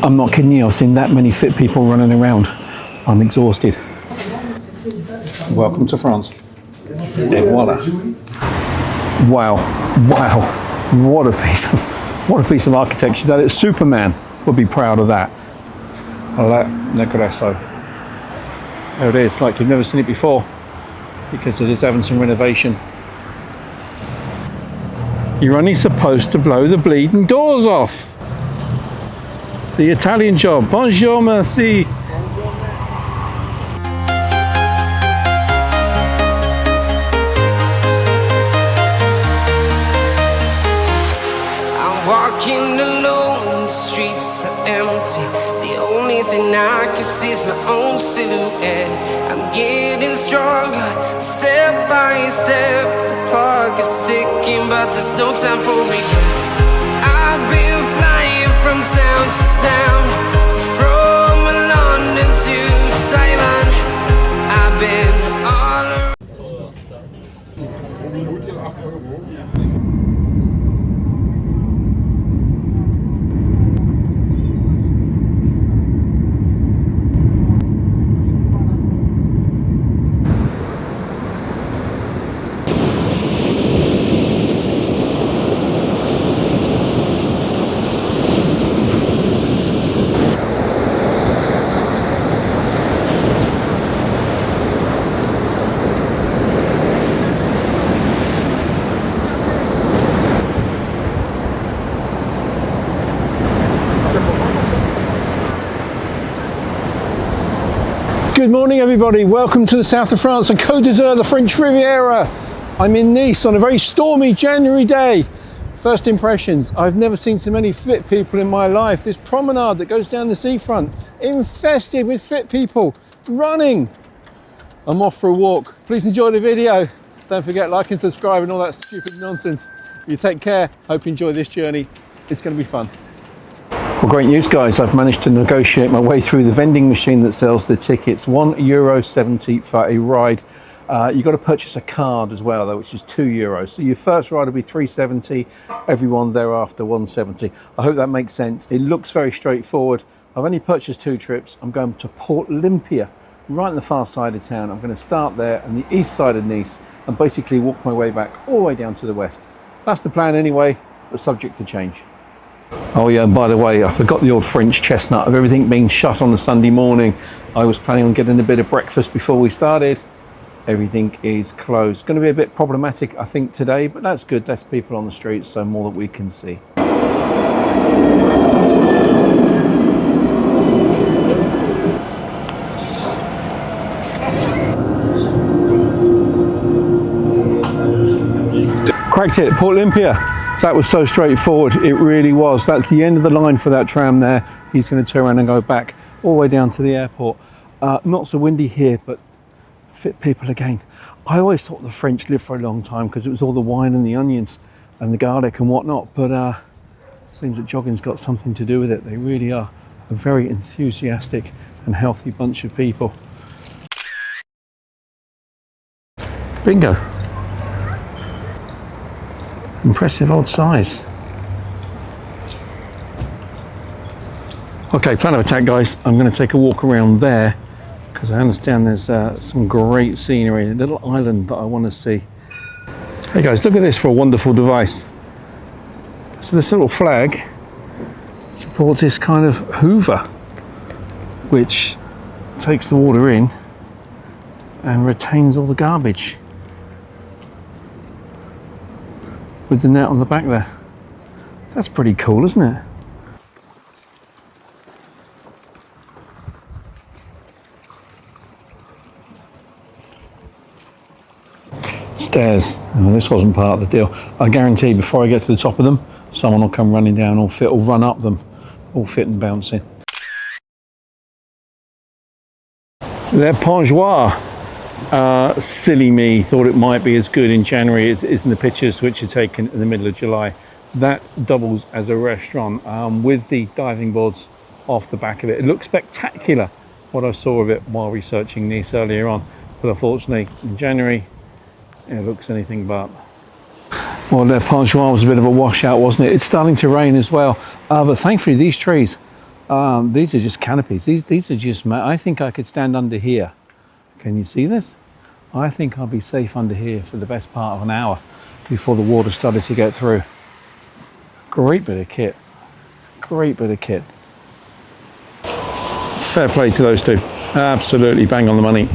I'm not kidding you, I've seen that many fit people running around. I'm exhausted. Welcome to France. Et voila. Wow, what a piece of architecture. That is, Superman would be proud of that. La Negresso. There it is, like you've never seen it before, because it is having some renovation. You're only supposed to blow the bleeding doors off. The Italian job. Bonjour, merci. I'm walking alone, the streets are empty. The only thing I can see is my own silhouette. I'm getting stronger, step by step. The clock is ticking, but there's no time for regrets. I've been flying from town to town, from London to Taiwan. I've been all around. Good morning everybody, welcome to the south of France and Côte, the French Riviera. I'm in Nice on a very stormy January day. First impressions, I've never seen so many fit people in my life. This promenade that goes down the seafront, infested with fit people, running. I'm off for a walk. Please enjoy the video. Don't forget like and subscribe and all that stupid nonsense. You take care, hope you enjoy this journey. It's going to be fun. Well, great news guys, I've managed to negotiate my way through the vending machine that sells the tickets. €1.70 for a ride. You've got to purchase a card as well though, which is €2. So your first ride will be €3.70, everyone thereafter €1.70. I hope that makes sense. It looks very straightforward. I've only purchased 2 trips. I'm going to Port Olympia, right on the far side of town. I'm going to start there on the east side of Nice and basically walk my way back all the way down to the west. That's the plan anyway, but subject to change. Oh yeah, and by the way, I forgot the old French chestnut of everything being shut on a Sunday morning. I was planning on getting a bit of breakfast before we started. Everything is closed. Going to be a bit problematic, I think, today, but that's good. Less people on the streets, so more that we can see. Cracked it, Port Olympia. That was so straightforward, it really was. That's the end of the line for that tram there. He's going to turn around and go back all the way down to the airport. Not so windy here, but fit people again. I always thought the French lived for a long time because it was all the wine and the onions and the garlic and whatnot, but it seems that jogging's got something to do with it. They really are a very enthusiastic and healthy bunch of people. Bingo. Impressive old size. Okay, plan of attack guys. I'm going to take a walk around there because I understand there's some great scenery, a little island that I want to see. Hey guys, look at this for a wonderful device. So this little flag supports this kind of hoover which takes the water in and retains all the garbage. With the net on the back there. That's pretty cool, isn't it? Stairs. Oh, this wasn't part of the deal. I guarantee before I get to the top of them, someone will come running down or fit or run up them, all fit and bouncing. They're Plongeoir. Silly me, thought it might be as good in January as in the pictures which are taken in the middle of July. That doubles as a restaurant with the diving boards off the back of it. It looks spectacular, what I saw of it while researching Nice earlier on, but unfortunately in January it looks anything but. Well, the Plongeoir was a bit of a washout, wasn't it? It's starting to rain as well, but thankfully these trees These are just canopies. These are just, I think I could stand under here. Can you see this? I think I'll be safe under here for the best part of an hour before the water started to get through. Great bit of kit. Great bit of kit. Fair play to those two. Absolutely bang on the money.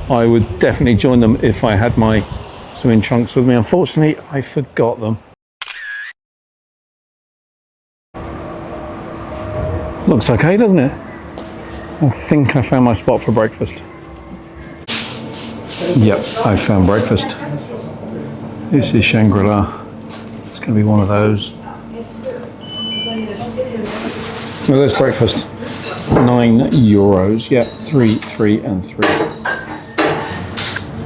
I would definitely join them if I had my swimming trunks with me. Unfortunately, I forgot them. Looks okay, doesn't it? I think I found my spot for breakfast. Yep, I found breakfast. This is Shangri-La. It's going to be one of those. Well, there's breakfast. €9. Yep, 3, 3 and 3.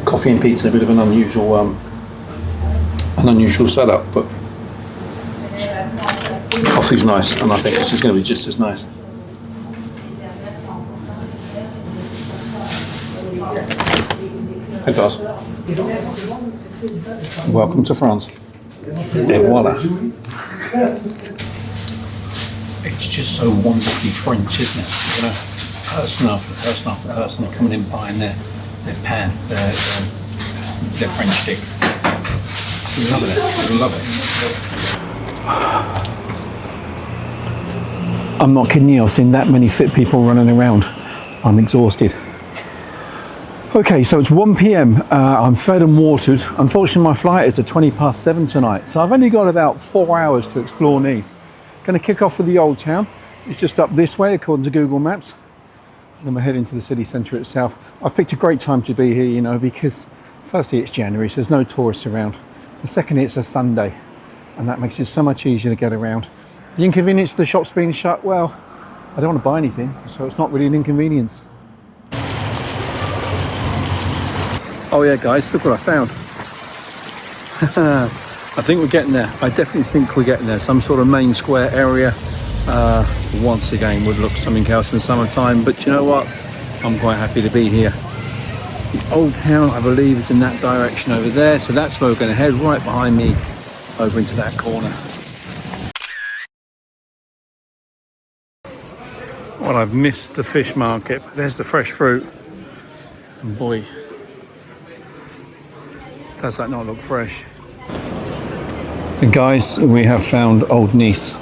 Coffee and pizza, a bit of an unusual setup, but coffee's nice, and I think this is going to be just as nice. Hey guys, welcome to France. Et voila. It's just so wonderfully French, isn't it? You know, person after person after person coming in buying their pan, their French stick. We love it. We love it. I'm not kidding you, I've seen that many fit people running around. I'm exhausted. Okay, so it's 1 p.m. I'm fed and watered. Unfortunately, my flight is at 7:20 tonight, so I've only got about 4 hours to explore Nice. Going to kick off with the old town. It's just up this way, according to Google Maps. Then we're heading to the city centre itself. I've picked a great time to be here, you know, because firstly it's January, so there's no tourists around. The second, it's a Sunday, and that makes it so much easier to get around. The inconvenience of the shops being shut, well, I don't want to buy anything, so it's not really an inconvenience. Oh yeah, guys, look what I found. I think we're getting there. I definitely think we're getting there. Some sort of main square area. Once again, would look something else in the summertime, but you know what? I'm quite happy to be here. The old town, I believe, is in that direction over there, so that's where we're going to head, right behind me, over into that corner. Well, I've missed the fish market, but there's the fresh fruit. And boy, does that not look fresh. And guys, we have found Old Nice.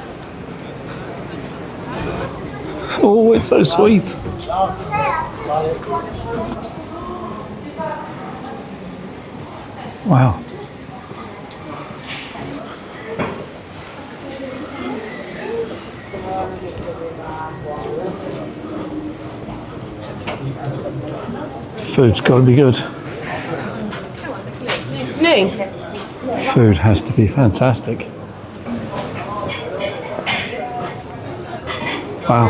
Oh, it's so sweet. Wow. Food's got to be good. Food has to be fantastic. Wow.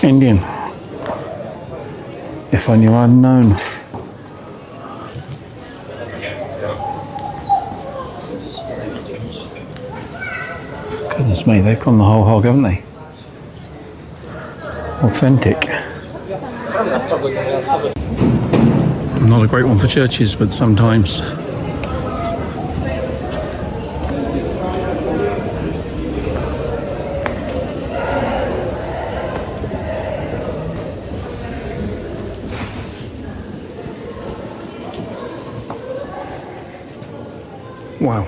Indian. If I knew I'd known. Goodness me, they've gone the whole hog, haven't they? Authentic. Not a great one for churches, but sometimes. Wow.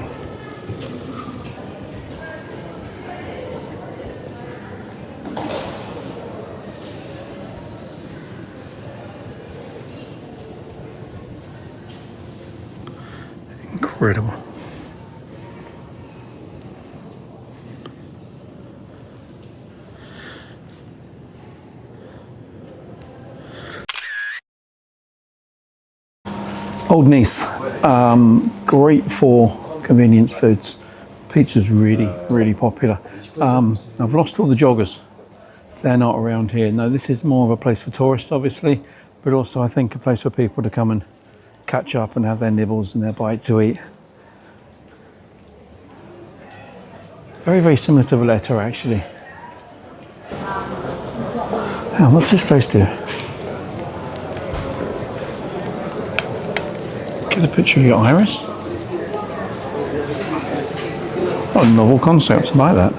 Incredible. Old Nice, great for convenience foods. Pizza's really popular. I've lost all the joggers. They're not around here. No, this is more of a place for tourists, obviously, but also I think a place for people to come and catch up and have their nibbles and their bite to eat. It's very similar to Valletta, actually. Oh, what's this place do? Get a picture of your iris. What a novel concept, I like that.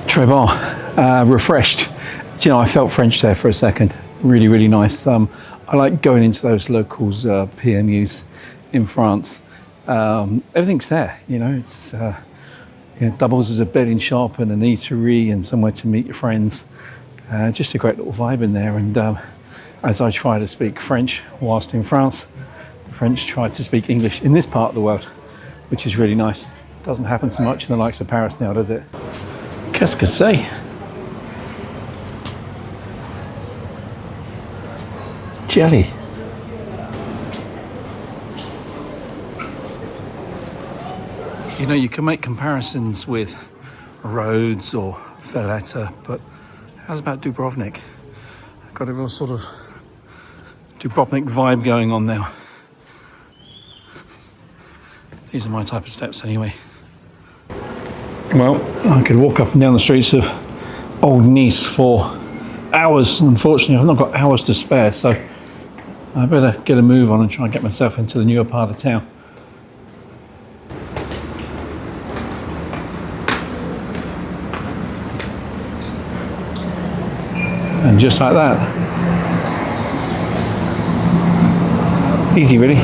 Très bon, refreshed. Do you know, I felt French there for a second. Really, really nice. I like going into those locals PMUs in France. Everything's there, you know. It's doubles as a bedding shop and an eatery and somewhere to meet your friends. Just a great little vibe in there. And as I try to speak French whilst in France, the French try to speak English in this part of the world, which is really nice. Doesn't happen so much in the likes of Paris now, does it? Qu'est-ce que c'est? Jelly. You know, you can make comparisons with Rhodes or Valletta, but how's about Dubrovnik? Got a real sort of Dubrovnik vibe going on now. These are my type of steps anyway. Well, I could walk up and down the streets of Old Nice for hours. Unfortunately, I've not got hours to spare, so I better get a move on and try and get myself into the newer part of town. And just like that, easy really.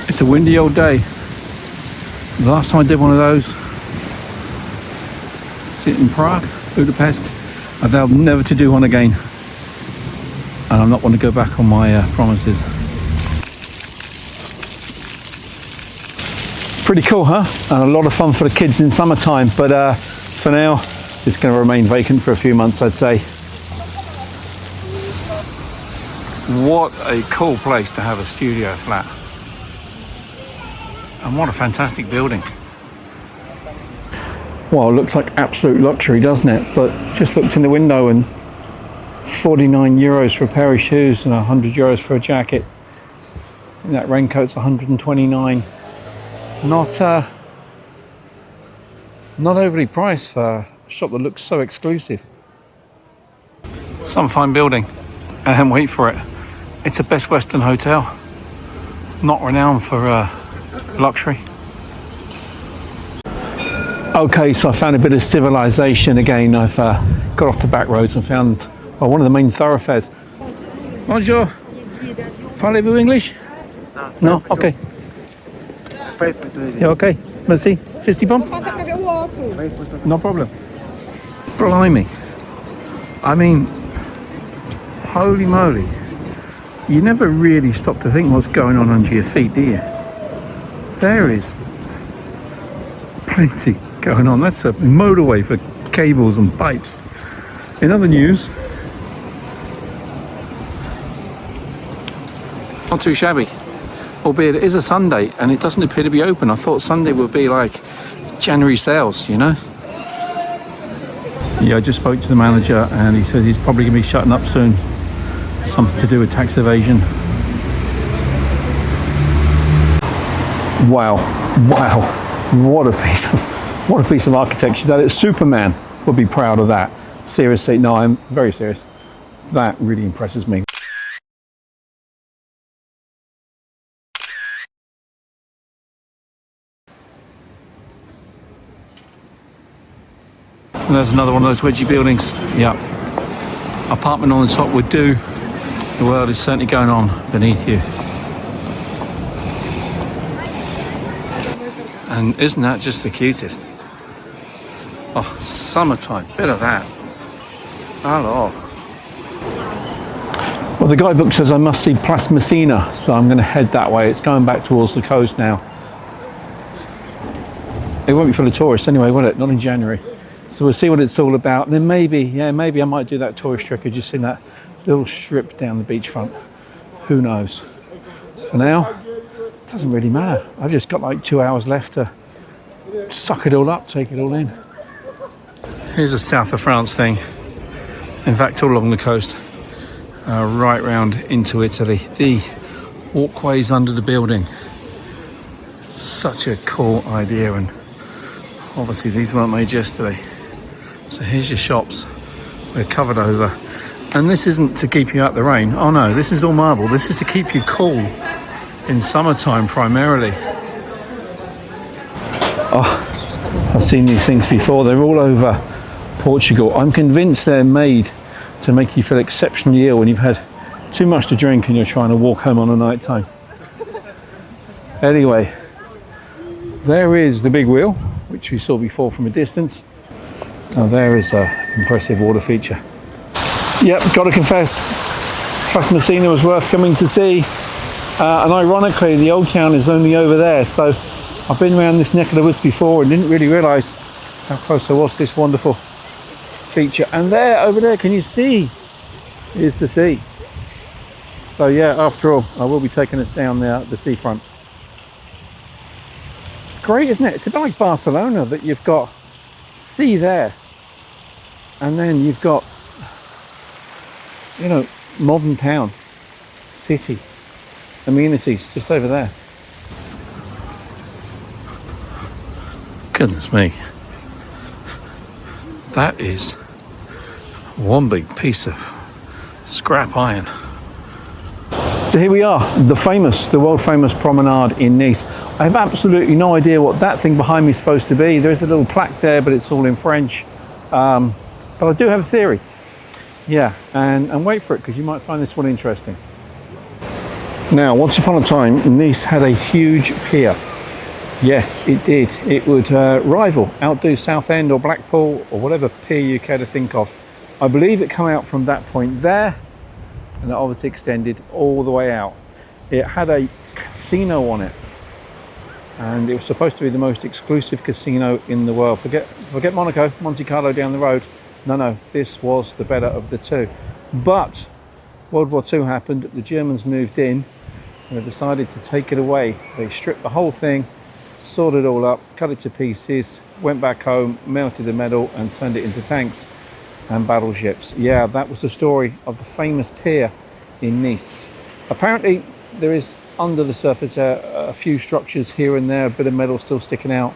It's a windy old day. The last time I did one of those, in Prague, Budapest, I vowed never to do one again, and I'm not going to go back on my promises. Pretty cool, huh? And a lot of fun for the kids in summertime, but for now it's going to remain vacant for a few months, I'd say. What a cool place to have a studio flat. And what a fantastic building. Well, it looks like absolute luxury, doesn't it? But just looked in the window and 49 euros for a pair of shoes and 100 euros for a jacket. I think that raincoat's 129. Not overly priced for a shop that looks so exclusive. Some fine building, and wait for it. It's a Best Western hotel, not renowned for luxury. Okay, so I found a bit of civilization again. I've got off the back roads and found one of the main thoroughfares. Bonjour. Parlez-vous English? No? Okay. Yeah, okay. Merci. Fisty bump? No problem. Blimey. I mean, holy moly. You never really stop to think what's going on under your feet, do you? There is plenty going on. That's a motorway for cables and pipes. In other news, not too shabby, albeit it is a Sunday and it doesn't appear to be open. I thought Sunday would be like January sales, you know? Yeah, I just spoke to the manager and he says he's probably going to be shutting up soon. Something to do with tax evasion. Wow, what a piece of architecture that is. Superman would be proud of that. Seriously, no, I'm very serious. That really impresses me. And there's another one of those wedgie buildings. Yeah, apartment on the top would do. The world is certainly going on beneath you. And isn't that just the cutest? Oh, summertime, bit of that. Hello. Well, the guidebook says I must see Place Messina, so I'm going to head that way. It's going back towards the coast now. It won't be full of tourists anyway, will it? Not in January. So we'll see what it's all about. And then maybe I might do that tourist trick of just in that little strip down the beachfront. Who knows? For now, it doesn't really matter. I've just got like 2 hours left to suck it all up, take it all in. Here's a south of France thing. In fact, all along the coast, right round into Italy. The walkways under the building. Such a cool idea, and obviously these weren't made yesterday. So here's your shops. They're covered over. And this isn't to keep you out the rain. Oh no, this is all marble. This is to keep you cool in summertime primarily. Oh, I've seen these things before. They're all over Portugal. I'm convinced they're made to make you feel exceptionally ill when you've had too much to drink and you're trying to walk home on a night time. Anyway, there is the big wheel, which we saw before from a distance. Now there is an impressive water feature. Yep, got to confess, Plus Messina was worth coming to see. And ironically, the old town is only over there. So I've been around this neck of the woods before and didn't really realise how close I was to this wonderful feature. And there, over there, can you see, is the sea. So yeah, after all, I will be taking us down the seafront. It's great, isn't it? It's a bit like Barcelona, that you've got sea there, and then you've got, you know, modern town, city, amenities just over there. Goodness me, that is one big piece of scrap iron. So here we are, the world famous promenade in Nice. I have absolutely no idea what that thing behind me is supposed to be. There's a little plaque there, but it's all in French. But I do have a theory. Yeah, and wait for it, because you might find this one interesting. Now, once upon a time, Nice had a huge pier. Yes, it did. It would outdo Southend or Blackpool or whatever pier you care to think of. I believe it came out from that point there, and it obviously extended all the way out. It had a casino on it, and it was supposed to be the most exclusive casino in the world. Forget Monaco, Monte Carlo down the road. No, this was the better of the two. But World War II happened, the Germans moved in, and they decided to take it away. They stripped the whole thing, sawed it all up, cut it to pieces, went back home, melted the metal, and turned it into tanks and battleships. Yeah, that was the story of the famous pier in Nice. Apparently there is under the surface a few structures here and there, a bit of metal still sticking out.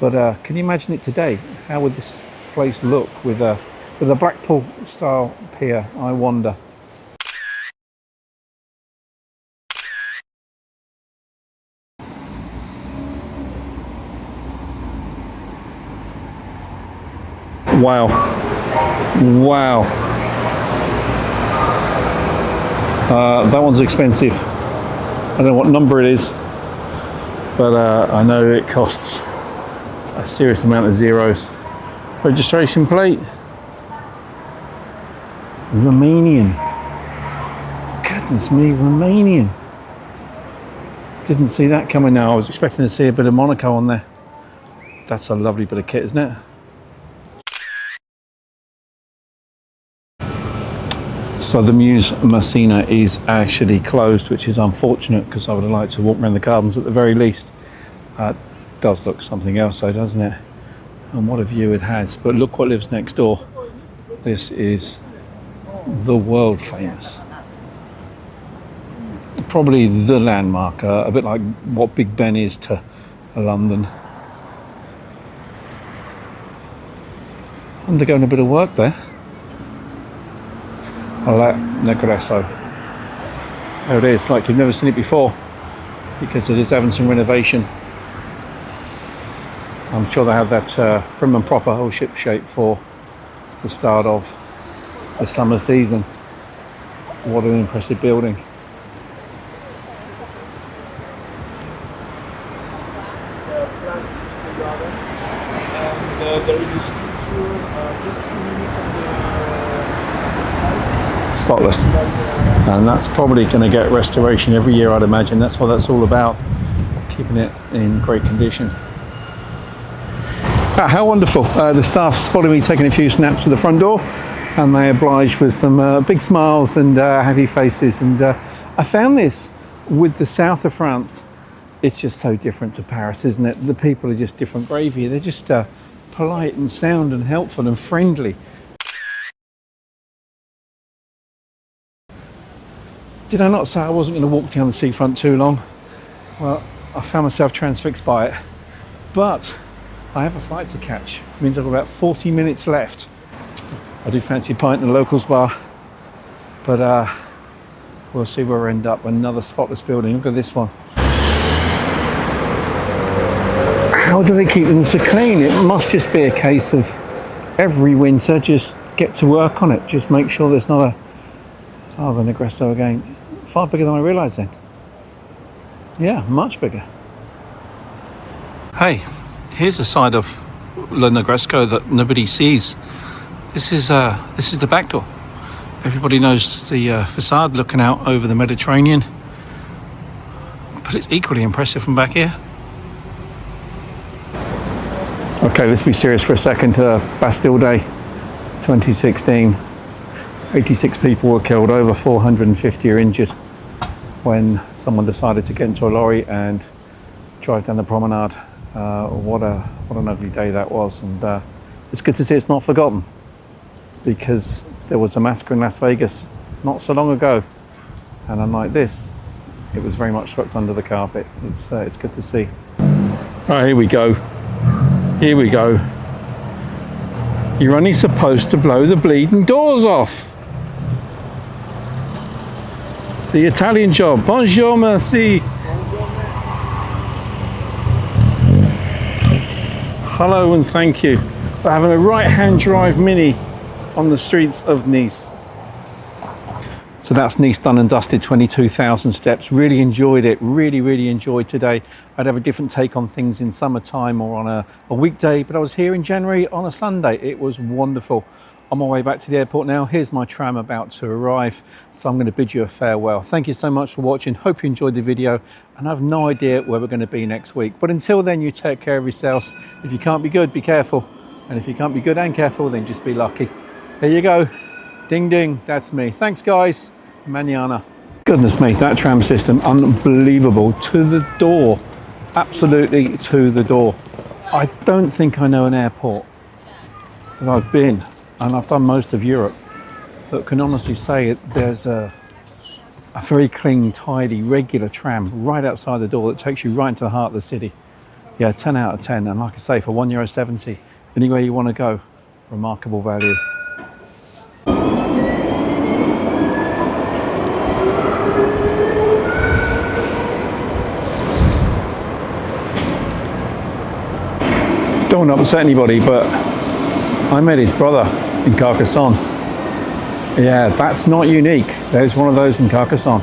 But can you imagine it today? How would this place look with a Blackpool style pier, I wonder? Wow. That one's expensive. I don't know what number it is, but I know it costs a serious amount of zeros. Registration plate, Romanian. Goodness me, Romanian. Didn't see that coming now. I was expecting to see a bit of Monaco on there. That's a lovely bit of kit, isn't it? So the Muse Messina is actually closed, which is unfortunate, because I would have liked to walk around the gardens at the very least. It does look something else though, doesn't it? And what a view it has. But look what lives next door. This is the world famous, probably the landmark, a bit like what Big Ben is to London. Undergoing a bit of work there. La Negresso. There it is, like you've never seen it before, because it is having some renovation. I'm sure they have that prim and proper whole ship shape for the start of the summer season. What an impressive building. And there is a sculpture just a few minutes on the Spotless. And that's probably going to get restoration every year, I'd imagine. That's what that's all about, keeping it in great condition. How wonderful. The staff spotted me taking a few snaps to the front door, and they obliged with some big smiles and happy faces. And I found this with the south of France. It's just so different to Paris, isn't it? The people are just different gravy. They're just polite and sound and helpful and friendly. Did I not say I wasn't going to walk down the seafront too long? Well, I found myself transfixed by it. But I have a flight to catch. It means I've got about 40 minutes left. I do fancy a pint in a locals bar. But we'll see where we end up. Another spotless building. Look at this one. How do they keep them so clean? It must just be a case of every winter just get to work on it. Just make sure there's not a... Oh, the Negresco again. Far bigger than I realised then. Yeah, much bigger. Hey, here's the side of the Negresco that nobody sees. This is the back door. Everybody knows the facade looking out over the Mediterranean, but it's equally impressive from back here. Okay, let's be serious for a second. Bastille Day 2016. 86 people were killed, over 450 are injured when someone decided to get into a lorry and drive down the promenade. What an ugly day that was, and it's good to see it's not forgotten, because there was a massacre in Las Vegas not so long ago, and unlike this, it was very much swept under the carpet. It's good to see. All right, here we go. Here we go. You're only supposed to blow the bleeding doors off. The Italian job. Bonjour, merci. Hello and thank you for having a right-hand drive Mini on the streets of Nice. So that's Nice done and dusted, 22,000 steps. Really enjoyed it, really enjoyed today. I'd have a different take on things in summertime or on a weekday, but I was here in January on a Sunday. It was wonderful. On my way back to the airport now. Here's my tram about to arrive, so I'm going to bid you a farewell. Thank you so much for watching. Hope you enjoyed the video, and I have no idea where we're going to be next week. But until then, you take care of yourselves. If you can't be good, be careful. And if you can't be good and careful, then just be lucky. There you go. Ding ding, that's me. Thanks guys. Mañana. Goodness me, that tram system, unbelievable. To the door. Absolutely to the door. I don't think I know an airport that I've been, and I've done most of Europe, that can honestly say there's a very clean, tidy, regular tram right outside the door that takes you right into the heart of the city. Yeah, 10 out of 10. And like I say, for €1.70, anywhere you want to go, remarkable value. Don't want to upset anybody, but I met his brother in Carcassonne. Yeah, that's not unique. There's one of those in Carcassonne.